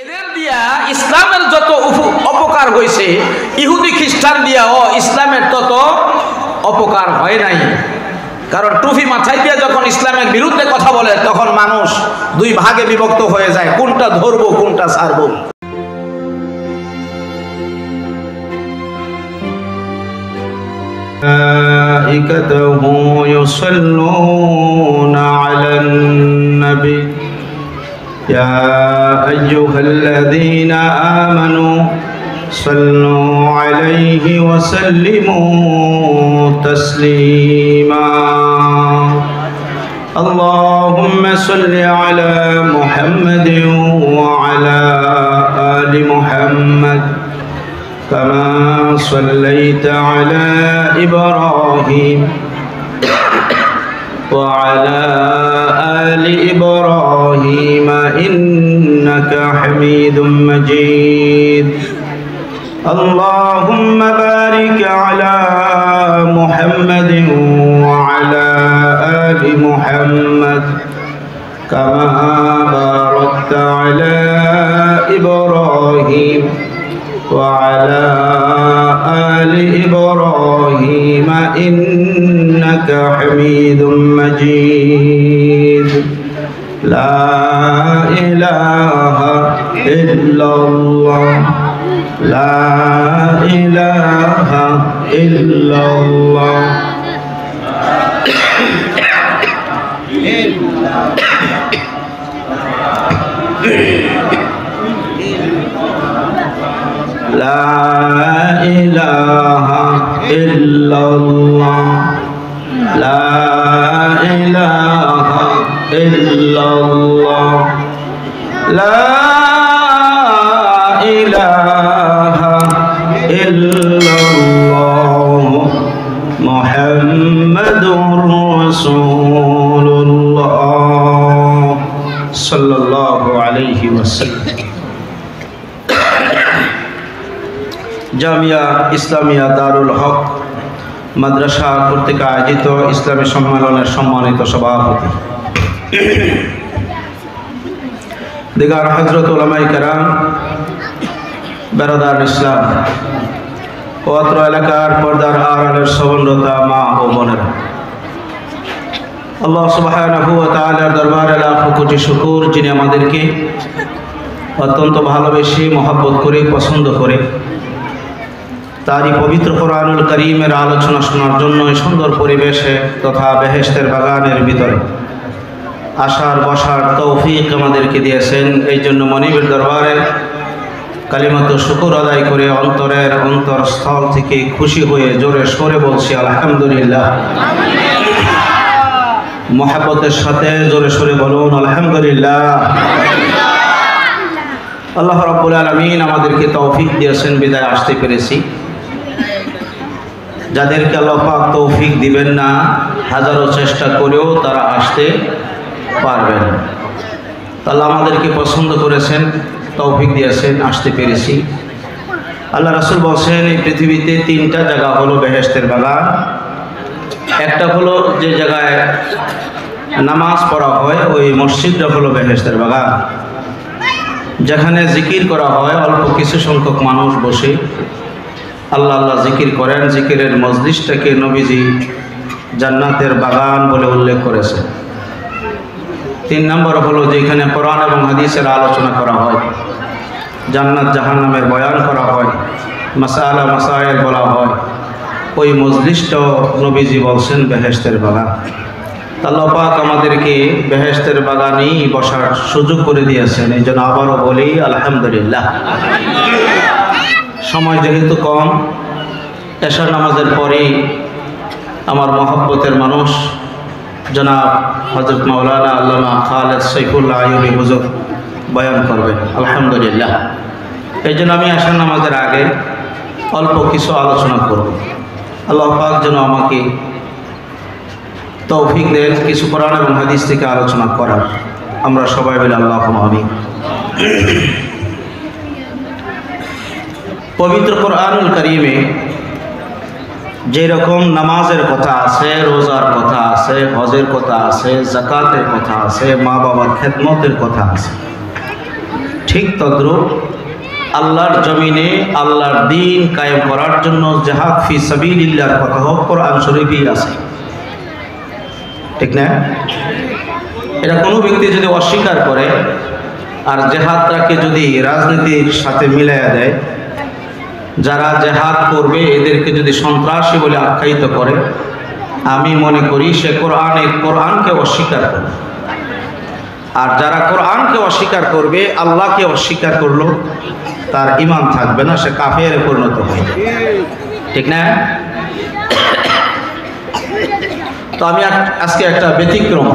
এদের দিয়া ইসলামের যত অপকার হয়েছে ইহুদি খ্রিস্টান দিয়া ইসলামের তত অপকার হয় নাই। কারণ টুপি মাথায় দিয়ে যখন ইসলামের বিরুদ্ধে কথা বলে তখন মানুষ দুই ভাগে বিভক্ত হয়ে যায়, কোনটা ধরবো কোনটা ছাড়বো। ملائكته يصلون على النبي يا أيها الذين آمنوا صلوا عليه وسلموا تسليما اللهم صل على محمد وعلى آل محمد كما صليت على إبراهيم وعلى آل إبراهيم إنك حميد مجيد اللهم بارك على محمد وعلى آل محمد كما باركت على إبراهيم وعلى آل إبراهيم إنك حميد مجيد لا إله إلا الله لا إله إلا الله لا إله إلا الله لا إله إلا الله لا إله إلا الله محمد رسول الله صلى الله عليه وسلم। জামিয়া ইসলামিয়া দারুল হক মাদ্রাসা কর্তৃক আয়োজিত ইসলামী সম্মেলনের সম্মানিত সভাপতি দিগার হযরত উলামায়ে কেরাম, বেরাদার ইসলাম ও অত্র এলাকার পর্দার আড়ালের শ্রবণরতা মা ও বোনেরা, আল্লাহ সুবহানাহু ওয়া তাআলার দরবারে লাখো কোটি শুকর, যিনি আমাদেরকে অত্যন্ত ভালোবেসে মহব্বত করে পছন্দ করে তারই পবিত্র কোরআনুল কারীমের আলোচনা শোনার জন্য সুন্দর পরিবেশে তথা বেহেশতের বাগানের ভিতরে আসার বসার তৌফিক আমাদেরকে দিয়েছেন। এই জন্য মনিবের দরবারে কালিমাত শুকর আদায় করে অন্তরের অন্তরস্থল থেকে খুশি হয়ে জোরে সরে বলছি আলহামদুলিল্লাহ। মহব্বতের সাথে জোরে সরে বলুন আলহামদুলিল্লাহ। আল্লাহ রাব্বুল আলামিন আমাদেরকে তৌফিক দিয়েছেন বিদায় আসতে পেরেছি। যাদেরকে আল্লাহ পাক তৌফিক দিবেন না, হাজারো চেষ্টা করেও তারা আসতে পারবেন। আল্লাহ আমাদেরকে পছন্দ করেছেন, তৌফিক দিয়েছেন, আসতে পেরেছি। আল্লাহ রাসূল বলছেন এই পৃথিবীতে তিনটা জায়গা হলো বেহেশতের বাগান। একটা হলো যে জায়গায় নামাজ পড়া হয়, ওই মসজিদটা হলো বেহেশতের বাগান। যেখানে জিকির করা হয়, অল্প কিছু সংখ্যক মানুষ বসে আল্লাহ আল্লাহ জিকির করেন, জিকিরের মজলিসটাকে নবীজি জান্নাতের বাগান বলে উল্লেখ করেছে। 3 নম্বর হলো যেখানে কোরআন এবং হাদিসের আলোচনা করা হয়, জান্নাত জাহান্নামের বয়ান করা হয়, মাসালা মাসায়েল বলা হয়, ওই মজলিসটাও নবীজি বলছেন বেহেশতের বাগান। আল্লাহ পাক আমাদেরকে বেহেশতের বাগানেই বসার সুযোগ করে দিয়েছেন। এই জন্য আবারও বলি আলহামদুলিল্লাহ। সময় যেহেতু কম, এশার নামাজের পরেই আমার মহব্বতের মানুষ জনাব হযরত মাওলানা আল্লামা খালেদ সাইফুল্লাহ আইয়ুবী হুজুর বয়ান করবেন আলহামদুলিল্লাহ। এই জন্য আমি এশার নামাজের আগে অল্প কিছু আলোচনা করব। আল্লাহ পাক যেন আমাকে তৌফিক দেন কিছু কোরআন এবং হাদিস থেকে আলোচনা করার। আমরা সবাই মিলে আল্লাহুম্মা আমিন। পবিত্র কোরআনুল কারীমে যেরকম নামাজের কথা আছে, রোজার কথা আছে, হজের কথা আছে, যাকাতের কথা আছে, মা বাবার খেদমতের কথা আছে, ঠিক তদ্রূপ আল্লাহর জমিনে আল্লাহর দ্বীন কায়েম করার জন্য জিহাদ ফি সাবিলিল্লাহর কথা হোক কোরআন শরীফেই আছে, ঠিক না? এটা কোনো ব্যক্তি যদি অস্বীকার করে আর জেহাদটাকে যদি রাজনীতির সাথে মিলাইয়া দেয়, যারা জেহাদ করবে এদেরকে যদি সন্ত্রাসী বলে আখ্যায়িত করে, আমি মনে করি সে কোরআনকে অস্বীকার করবে। আর যারা কোরআনকে অস্বীকার করবে, আল্লাহকে অস্বীকার করলো, তার ঈমান থাকবে না, সে কাফেরে পরিণত হয়ে যাবে, ঠিক না? তো আমি আজকে একটা ব্যতিক্রম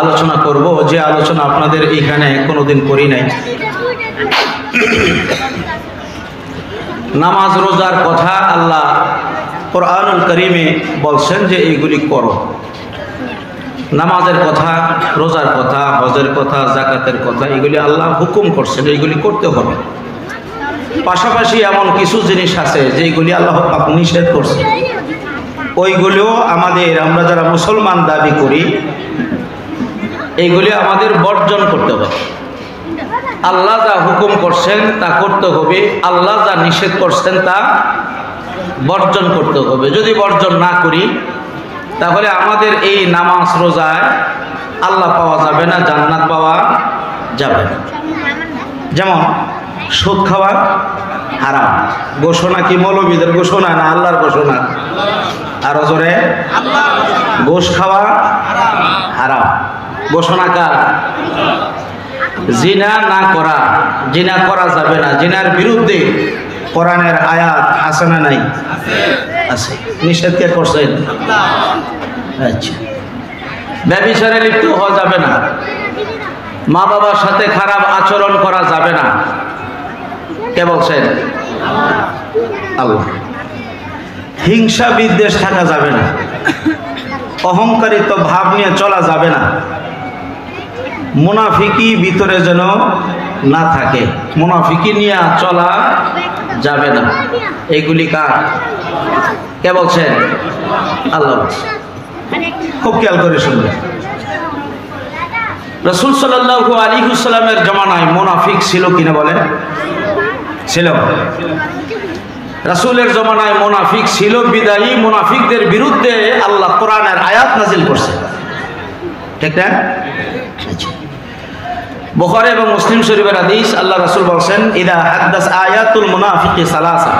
আলোচনা করব, যে আলোচনা আপনাদের এখানে কোনোদিন করি নাই। নামাজ রোজার কথা আল্লাহ কোরআনুল কারীমে বলছেন যে এইগুলি করো। নামাজের কথা, রোজার কথা, হজের কথা, যাকাতের কথা, এগুলি আল্লাহ হুকুম করছেন, এইগুলি করতে হবে। পাশাপাশি এমন কিছু জিনিস আছে যেগুলি আল্লাহ পাক নিষেধ করছেন, ওইগুলিও আমরা যারা মুসলমান দাবি করি, এইগুলি আমাদের বর্জন করতে হবে। আল্লাহ যা হুকুম করছেন তা করতে হবে, আল্লাহ যা নিষেধ করছেন তা বর্জন করতে হবে। যদি বর্জন না করি তাহলে আমাদের এই নামাজ রোজায় আল্লাহ পাওয়া যাবে না, জান্নাত পাওয়া যাবে না। যেমন সুদ খাওয়া হারাম, ঘোষণা কি মৌলবীদের ঘোষণা না আল্লাহর ঘোষণা? আরো জোরে, ঘুষ খাওয়া হারাম, ঘোষণা কার? জিনা না করা, জিনা করা যাবে না, জিনার বিরুদ্ধে কোরআনের আয়াত আছে না নাই? আছে। নিষেধ কে করছেন? আচ্ছা। ব্যভিচারে লিপ্ত হওয়া যাবে না, মা বাবার সাথে খারাপ আচরণ করা যাবে না, কে বলছেন? আল্লাহ। হিংসা বিদ্বেষ থাকা যাবে না, অহংকারিত ভাব নিয়ে চলা যাবে না, মুনাফিকি ভিতরে যেন না থাকে, মুনাফিকি নিয়ে চলা যাবে না। এইগুলি কার? কে বলছেন? আল্লাহ। খুব খেয়াল করে শুনবেন, রাসূল সাল্লাল্লাহু আলাইহি ওয়াসাল্লামের জামানায় মুনাফিক ছিল কিনা বলেন? ছিল। রাসূলের জামানায় মুনাফিক ছিল, বিদায়ী মুনাফিকদের বিরুদ্ধে আল্লাহ কোরআনের আয়াত নাজিল করছে, ঠিক না? বুখারী এবং মুসলিম শরীফের হাদিস, আল্লাহ রাসূল বলেন, ইদা হাদাস আয়াতুল মুনাফিকি সালাসা।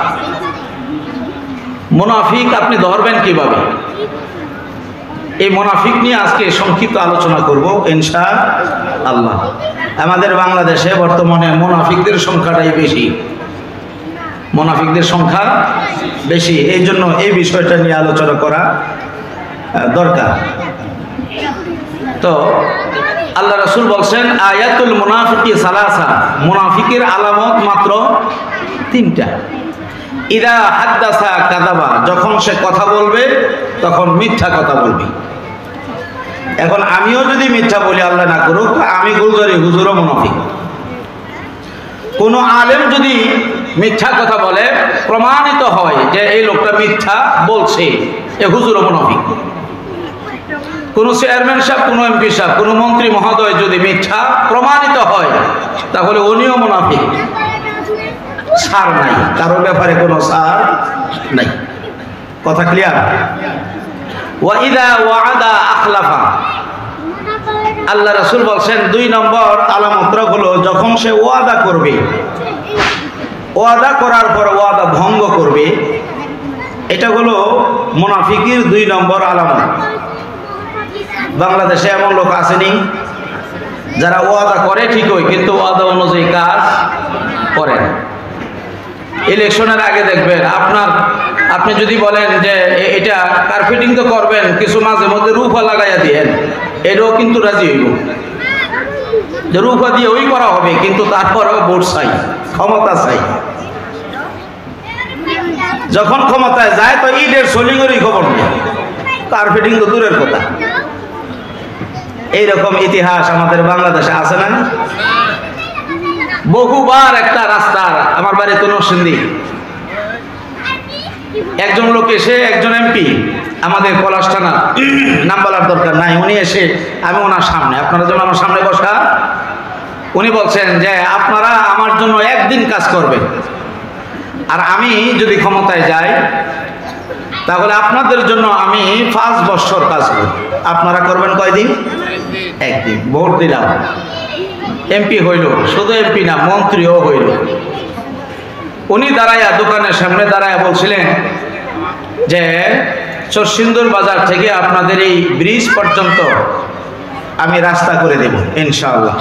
মুনাফিক আপনি ধরবেন কিভাবে? এই মুনাফিক নিয়ে আজকে সংক্ষিপ্ত আলোচনা করব ইনশাআল্লাহ। আমাদের বাংলাদেশে বর্তমানে মুনাফিকদের সংখ্যাটাই বেশি, মুনাফিকদের সংখ্যা বেশি, এই জন্য এই বিষয়টা নিয়ে আলোচনা করা দরকার। তো আল্লাহ রাসূল বলছেন, আয়াতুল মুনাফিকি সালাসা, মুনাফিকের আলামত মাত্র তিনটা। ইদা হাদাসা কাযাবা, যখন সে কথা বলবে তখন মিথ্যা কথা বলবে। এখন আমিও যদি মিথ্যা বলি, আল্লাহ না করুক, আমি গুলজারি হুজুরও মুনাফিক। কোন আলেম যদি মিথ্যা কথা বলে, প্রমাণিত হয় যে এই লোকটা মিথ্যা বলছে, এ হুজুরও মুনাফিক। কোন চেয়ারম্যান সাহেব, কোন এমপি সাহেব, কোন মন্ত্রী মহোদয় যদি মিথ্যা প্রমাণিত হয়, তাহলে উনিও মুনাফিক। ছাড় নাই, কারোর ব্যাপারে কোনো ছাড় নাই। কথা ক্লিয়ার? ওয়া ইদা ওয়াদা আখলাফা, আল্লাহ রাসূল বলছেন 2 নম্বর আলামত হলো যখন সে ওয়াদা করবে, ওয়াদা করার পর ওয়াদা ভঙ্গ করবে, এটা হলো মুনাফিকের 2 নম্বর আলামত। বাংলাদেশে এমন লোক আসেনি যারা ওয়াদা করে ঠিকই, কিন্তু ওয়াদা অনুযায়ী কাজ করে না। ইলেকশনের আগে দেখবেন, আপনি যদি বলেন যে এটা কার্পেটিং তো করবেন, কিছু মাঝে মধ্যে রূপা লাগাইয়া দিয়েন, এটাও কিন্তু রাজি হইব যে রূপা দিয়ে ওই করা হবে, কিন্তু তারপরেও ভোট চাই, ক্ষমতা চাই। যখন ক্ষমতায় যায় তো ইটের সোলিংয়েরই খবর নেই, কার্পেটিং তো দূরের কথা। এইরকম ইতিহাস আমাদের বাংলাদেশে আছে না? বহুবার একটা রাস্তার, আমার বাড়ি তো নরসিংদী, একজন লোক এসে, একজন এমপি আমাদের পলাশ থানা, নাম বলার দরকার নাই, উনি এসে, আমি ওনার সামনে, আপনারা যেমন আমার সামনে বসা, উনি বলছেন যে আপনারা আমার জন্য একদিন কাজ করবেন, আর আমি যদি ক্ষমতায় যাই তাহলে আপনাদের জন্য আমি 5 বছর কাজ করব। আপনারা করবেন কয়দিন? একদিন। ভোট দিলাম, এমপি হইল, শুধু এমপি না মন্ত্রীও হইল। উনি দাঁড়াইয়া দোকানের সামনে দাঁড়াইয়া বলছিলেন যে চরসিন্দুর বাজার থেকে আপনাদের এই ব্রিজ পর্যন্ত আমি রাস্তা করে দেব ইনশাআল্লাহ।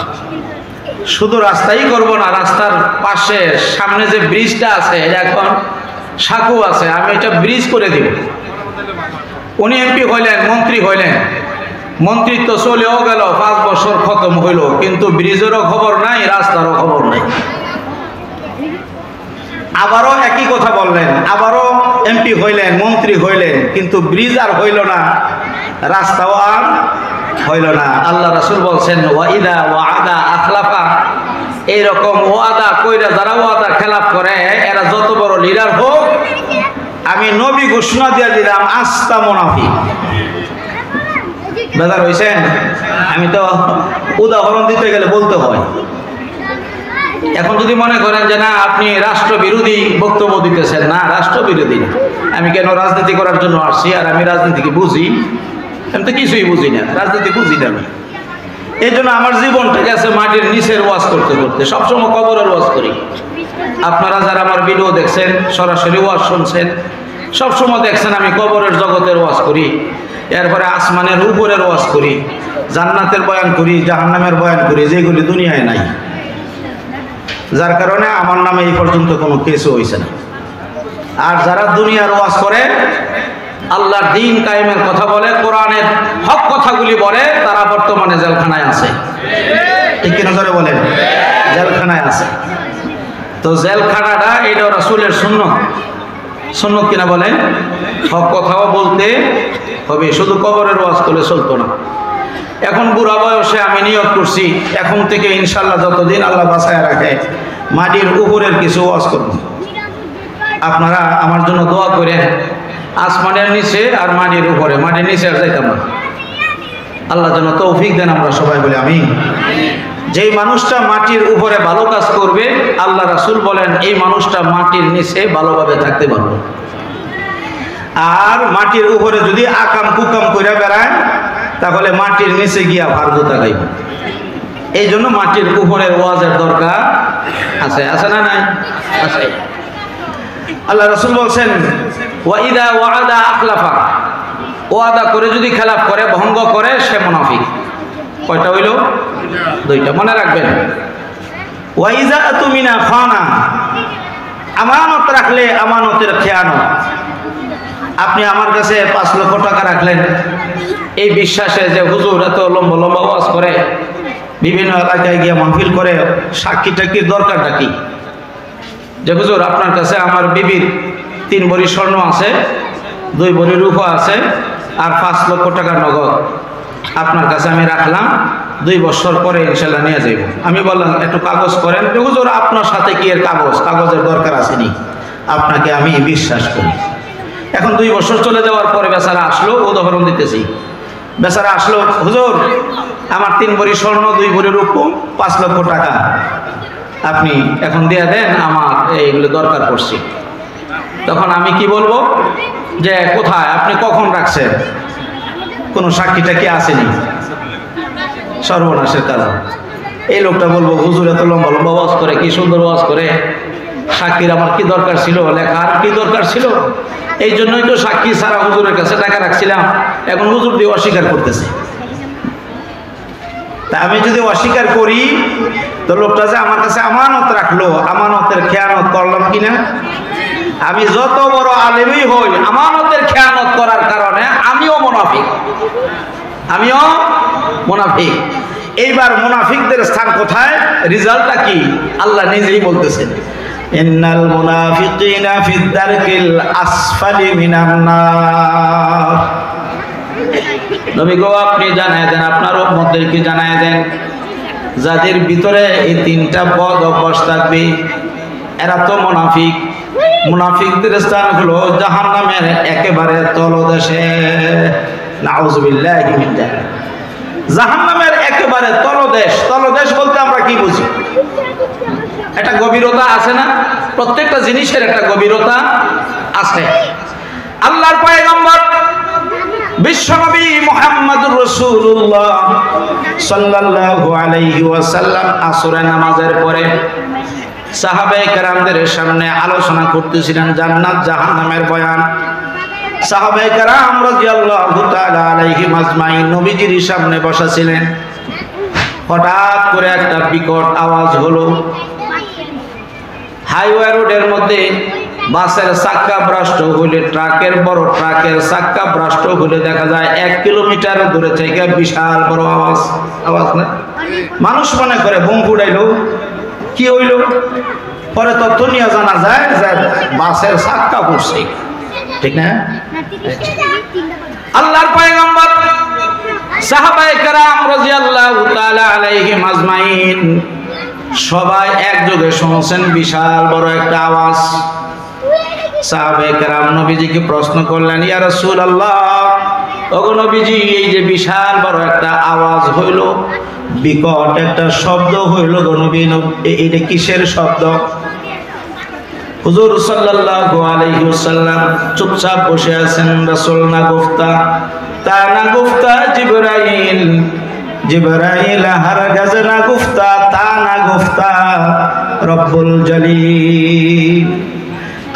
শুধু রাস্তাই করব না, রাস্তার পাশে সামনে যে ব্রিজটা আছে এখন সাঁকো আছে, আমি এটা ব্রিজ করে দেব। উনি এমপি হইলেন, মন্ত্রী হইলেন, মন্ত্রিত্ব চলেও গেল, 5 বছর খতম হইল, কিন্তু ব্রিজেরও খবর নাই, রাস্তারও খবর নাই। আবারও একই কথা বললেন, আবারও এমপি হইলেন, মন্ত্রী হইলেন, কিন্তু ব্রিজ আর হইল না, রাস্তাও আর হইল না। আল্লাহ রাসূল বলছেন ওয়াইদা ওয়াদা আখলাফা, এইরকম ওয়াদা কইরা যারা ওয়াদা খেলাফ করে এরা যত বড় লিডার হোক, আমি নবী ঘোষণা দিয়ে দিলাম আস্তা মুনাফিক। বেজার হইছেন? আমি তো উদাহরণ দিতে গেলে বলতে হয়। এখন যদি মনে করেন যে না আপনি রাষ্ট্রবিরোধী বক্তব্য দিতেছেন, না রাষ্ট্রবিরোধী না, আমি কেন রাজনীতি করার জন্য আসছি, আর আমি রাজনীতিকে বুঝি? আমি তো কিছুই বুঝি না, রাজনীতি বুঝি না আমি। এই জন্য আমার জীবনটা গেছে মাটির নিচের ওয়াজ করতে করতে, সবসময় কবরের ওয়াজ করি। আপনারা যারা আমার ভিডিও দেখছেন, সরাসরি ওয়াজ শুনছেন, সবসময় দেখছেন আমি কবরের জগতের ওয়াজ করি, এরপরে আসমানের উপরের ওয়াজ করি, জান্নাতের বয়ান করি, জাহান্নামের বয়ান করি, যেগুলি দুনিয়ায় নাই। যার কারণে আমার নামে এই পর্যন্ত কোনো কেসও হয়েছে না। আর যারা দুনিয়ার ওয়াজ করে, আল্লাহর দ্বীন কায়েমের কথা বলে, কোরআনের হক কথাগুলি বলে, তারা বর্তমানে জেলখানায় আছে। ঠিক কিনা ধরে বলেন? জেলখানায় আছে। তো জেলখানাটা এটা রাসূলের সুন্নাত, সুন্নাত কিনা বলেন? হক কথাও বলতে হবে, শুধু কবরের ওয়াজ করলে চলতো না। এখন বুড়া বয়সে আমি নিয়োগ করছি, এখন থেকে ইনশাল্লাহ যতদিন আল্লাহ বাঁচায় রাখে মাটির উপরের কিছু ওয়াজ করব। আপনারা আমার জন্য দোয়া করেন, আসমানের নিচে আর মাটির উপরে, মাটির নিচে আর যাইতাম না। আল্লাহ যেন তৌফিক দেন, আমরা সবাই বলি আমিন। যেই মানুষটা মাটির উপরে ভালো কাজ করবে, আল্লাহ রাসূল বলেন এই মানুষটা মাটির নিচে ভালোভাবে থাকতে পারবে। আর মাটির উপরে যদি আকাম কুকাম করে বেড়ায়, তাহলে মাটির নিচে গিয়া ভারজতা গাইব। এই জন্য মাটির উপরের ওয়াজের দরকার আছে, আছে না নাই? আছে। আল্লাহ রাসূল বলছেন ওয়াইদা ওয়াদা আখলাফা, ওয়াদা করে যদি খেলাফ করে, ভঙ্গ করে, সে মুনাফিক। কয়টা হইল? 2টা, মনে রাখবেন। ওয়াইজা তুমিনা খানা, আমানত রাখলে আমানতের খেয়ানত। আপনি আমার কাছে 5 লক্ষ টাকা রাখলেন এই বিশ্বাসে যে হুজুর এত লম্বা লম্বা ওয়াজ করে, বিভিন্ন এলাকায় গিয়ে মাহফিল করে, সাক্ষী টাক্ষীর দরকারটা কি? যে হুজুর আপনার কাছে আমার বিবির 3 ভরি স্বর্ণ আছে, 2 ভরি রূপা আছে, আর 5 লক্ষ টাকা নগদ আপনার কাছে আমি রাখলাম, 2 বছর পরে ইনশাল্লাহ নিয়ে যাইব। আমি বললাম একটু কাগজ করেন। হুজুর আপনার সাথে কি এর কাগজ? কাগজের দরকার আসেনি, আপনাকে আমি বিশ্বাস করি। এখন 2 বছর চলে যাওয়ার পরে বেচারা আসলো, উদাহরণ দিতেছি, বেচারা আসলো, হুজুর আমার 3 ভরি স্বর্ণ, 2 ভরি রূপা, 5 লক্ষ টাকা আপনি এখন দিয়ে দেন, আমার এইগুলো দরকার পড়ছে। তখন আমি কি বলবো যে কোথায়, আপনি কখন রাখছেন, কোনো সাক্ষীটা কি আসেনি? সর্বনাশের কাজ। এই লোকটা বলবো হুজুর এত লম্বা লম্বা ওয়াজ করে, কি সুন্দর ওয়াজ করে, সাক্ষীর আমার কি দরকার ছিল, লেখার কি দরকার ছিল? এই জন্যই তো সাক্ষী ছাড়া হুজুরের কাছে টাকা রাখছিলাম। এখন হুজুর দিয়ে অস্বীকার করতেছে। তা আমি যদি অস্বীকার করি, তো লোকটা যে আমার কাছে আমানত রাখলো, আমানতের খেয়ানত করলাম কিনা? আমি যত বড় আলেমই হই, আমানতের খেয়ানত করার কারণে আমিও মুনাফিক, আমিও মুনাফিক। এইবার মুনাফিকদের স্থান কোথায়, রেজাল্টটা কি? আল্লাহ নিজেই বলতেছেন ইন্নাল মুনাফিকিনা ফিদ দারকিল আসফালি মিনান নার। নবী গো আপনি জানায় দেন, আপনার উম্মতদেরকে জানায় দেন, যাদের ভিতরে এই 3টা বদ অভ্যাস থাকবে এরা তো মুনাফিক। মুনাফিকদের স্থান হলো জাহান্নামের একেবারে তলদেশে। নাউযুবিল্লাহি মিন যালিক। জাহান্নামের একেবারে তলদেশ। তলদেশ বলতে আমরা কি বুঝি? একটা গভীরতা আছে না? প্রত্যেকটা জিনিসের একটা গভীরতা আছে। আল্লাহর পয়গম্বর বিশ্বনবী মুহাম্মদুর রাসূলুল্লাহ সাল্লাল্লাহু আলাইহি ওয়াসাল্লাম আসরের নামাজের পরে সাহাবায়ে কেরামদের সামনে আলোচনা করতেছিলেন জান্নাত জাহান্নামের বয়ান। সাহাবায়ে কেরাম রাদিয়াল্লাহু তাআলা আলাইহিম আজমাইন নবীজির সামনে বসা ছিলেন। হঠাৎ করে একটা বিকট আওয়াজ হলো। হাইওয়ে রোডের মধ্যে বাসের চাক্কা ভ্রষ্ট হইলে, বড় ট্রাকের চাক্কা ভ্রষ্ট হইলে দেখা যায় 1 কিলোমিটার দূরে থেকে বিশাল বড় আওয়াজ না? মানুষ মনে করে বোম ফুটাইলো, কি হইল? পরে তথ্য নিয়ে জানা যায় যে বাসের চাক্কা পড়ছে, ঠিক না? আল্লাহর পয়গম্বর সাহাবায়ে কেরাম রাদিয়াল্লাহু তাআলা আলাইহিম আজমাইন সবাই একযোগে শুনছেন বিশাল বড় একটা আওয়াজ। সাহাবায়ে কেরাম নবীজিকে প্রশ্ন করলেন, ইয়া রাসূলুল্লাহ, ওগো নবীজি, এই যে বিশাল বড় একটা আওয়াজ হইল, বিকট একটা শব্দ হইল গো নবী, এটা কিসের শব্দ? হুজুর সাল্লাল্লাহু আলাইহি ওয়াসাল্লাম চুপচাপ বসে আছেন। রাসূল না গুফতা, তা না গুফতা জিবরাইল, জিবরাইল হারগাজ না গুফতা, তা না গুফতা রব্বুল জলিল।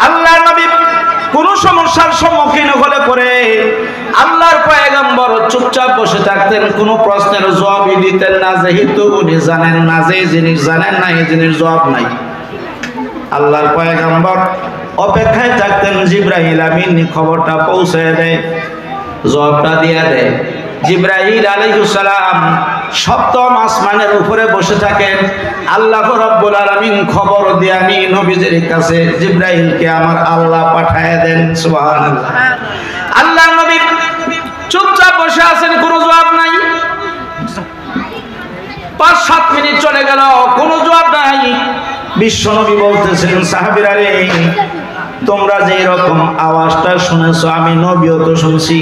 আল্লাহর নবী কোন সমস্যার সম্মুখীন হলে পরে আল্লাহর পয়গম্বর চুপচাপ বসে থাকতেন, কোনো প্রশ্নের জবাবই দিতেন না, যেহেতু উনি জানেন না যে জিনিস জানেন না এই জিনিস জবাব নাই। আল্লাহর পয়গম্বর অপেক্ষায় থাকতেন জিবরাইল আমিন খবরটা পৌঁছে দেয়, জবাবটা দিয়ে দেয়। জিবরাইল আলাইহিস সালাম সপ্তম আসমানের উপরে বসে থাকেন। আল্লাহ রাব্বুল আলামিন খবর দিয়ে আমি নবীজির কাছে জিবরাইলকে আমার আল্লাহ পাঠায় দেন। সুবহানাল্লাহ। আল্লাহ নবী চুপচাপ বসে আছেন, কোনো জবাব নাই। 5-7 মিনিট চলে গেল, কোনো জবাব নাই। বিশ্ব নবী বলতেছেন, সাহাবীরা রে, তোমরা যে এরকম আওয়াজটা শুনেছো আমি নবীও তো শুনছি,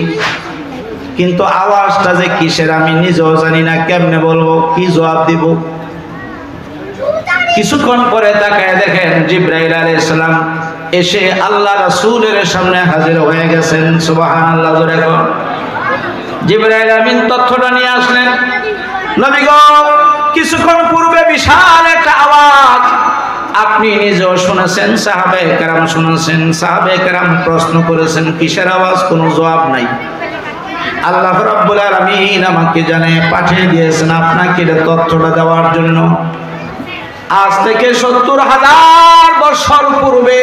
কিন্তু আওয়াজটা যে কিসের আমি নিজেও জানি না, কেমনে বলবো, কি জবাব দিব? কিছুক্ষণ পরে তাকায় দেখেন জিবরাইল আলাইহিস সালাম এসে আল্লাহ রাসূলের সামনে হাজির হয়ে গেছেন। সুবহানাল্লাহ। জোরে কোন। জিবরাইল আমিন তথ্যটা নিয়ে আসলেন। নবী গো, কিছুক্ষণ পূর্বে বিশাল একটা আওয়াজ আপনি নিজেও শুনেছেন, সাহাবায়ে কেরাম শুনেছেন। সাহাবায়ে কেরাম প্রশ্ন করেছেন কিসের আওয়াজ, কোনো জবাব নাই। আল্লাহ রাব্বুল আলামিন আমাকে জানে পাঠিয়ে দিয়েছেন আপনাকে তথ্যটা দেওয়ার জন্য। আজ থেকে 70,000 বছর পূর্বে,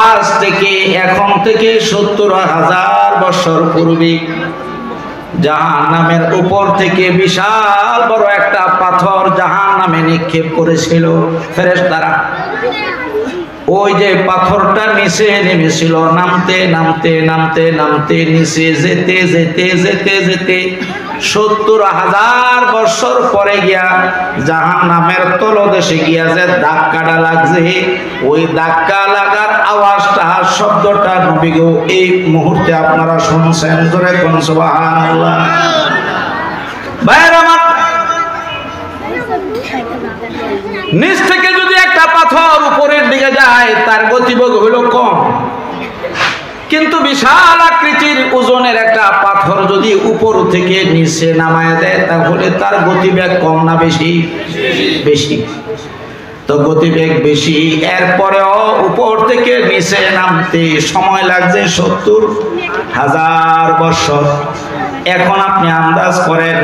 আজ থেকে এখন থেকে 70,000 বছর পূর্বে জাহান্নামের উপর থেকে বিশাল বড় একটা পাথর জাহান্নামে নিক্ষেপ করেছিল ফেরেশতারা। ওই যে পাথরটা নিচে নেমেছিল, নামতে নামতে নামতে নামতে নিচে যেতে যেতে যেতে যেতে 70,000 বছর পরে গিয়া জাহান্নামের তলদেশে গিয়া যে ধাক্কাটা লাগছে, ওই ধাক্কা লাগার আওয়াজটা, শব্দটা নবী গো এই মুহূর্তে আপনারা শুনছেন। জোরে কোন সুবহানাল্লাহ। ভাইরা আমার, নিচ থেকে যদি একটা পাথর উপরের দিকে যায় তার গতিবেগ হলো কম, কিন্তু বিশাল আকৃতির ওজনের একটা পাথর যদি উপর থেকে নিচে নামায় দেয় তাহলে তার গতিবেগ কম না বেশি? বেশি। তো গতিবেগ বেশি, এরপরেও উপর থেকে নিচে নামতে সময় লাগছে 70,000 বছর। এখন আপনি আন্দাজ করেন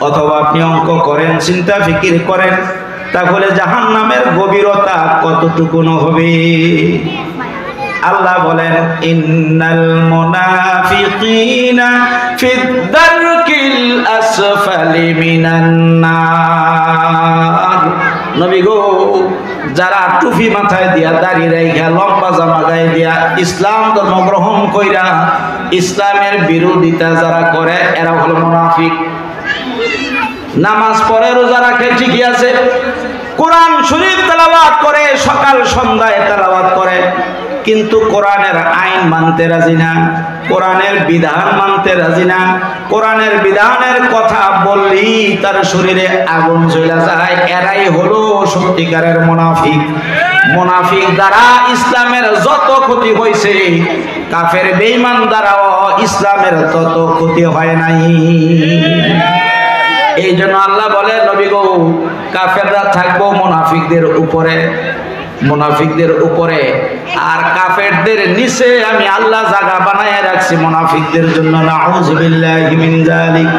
অথবা আপনি অঙ্ক করেন, চিন্তা ফিকির করেন, তাহলে জাহান্নামের গভীরতা কতটুকু হবে? আল্লাহ বলেন, ইন্নাল মুনাফিকিনা ফিদ দারকিল আসফালি মিনান নার। নবী গো, যারা টুপি মাথায় দিয়া, দাড়ি রাইখা, লম্বা জামা গায়ে দিয়া ইসলাম ধর্ম গ্রহণ কইরা ইসলামের বিরোধিতা যারা করে এরা হলো মুনাফিক। নামাজ পড়ে, রোজা রাখে, ঠিকই আছে, কোরআন শরীফ তেলাওয়াত করে, সকাল সন্ধ্যায় তেলাওয়াত করে, কিন্তু কোরআনের আইন মানতে রাজি না। কোরআনের বিধান মানতে রাজি না, কোরআনের বিধানের কথা বললি তার শরীরে আগুন জ্বলা যায়, এরাই হলো সত্যিকারের মুনাফিক। মুনাফিক দ্বারা ইসলামের যত ক্ষতি হয়েছে, কাফের বেঈমান দ্বারাও ইসলামের তত ক্ষতি হয় নাই। এই জন্য আল্লাহ বলে, নবী গো, কাফেররা থাকবো মুনাফিকদের উপরে, মুনাফিকদের উপরে, আর কাফেরদের নিচে আমি আল্লাহ জায়গা বানায় রাখছি মুনাফিকদের জন্য। নাউযু বিল্লাহি মিন যালিক।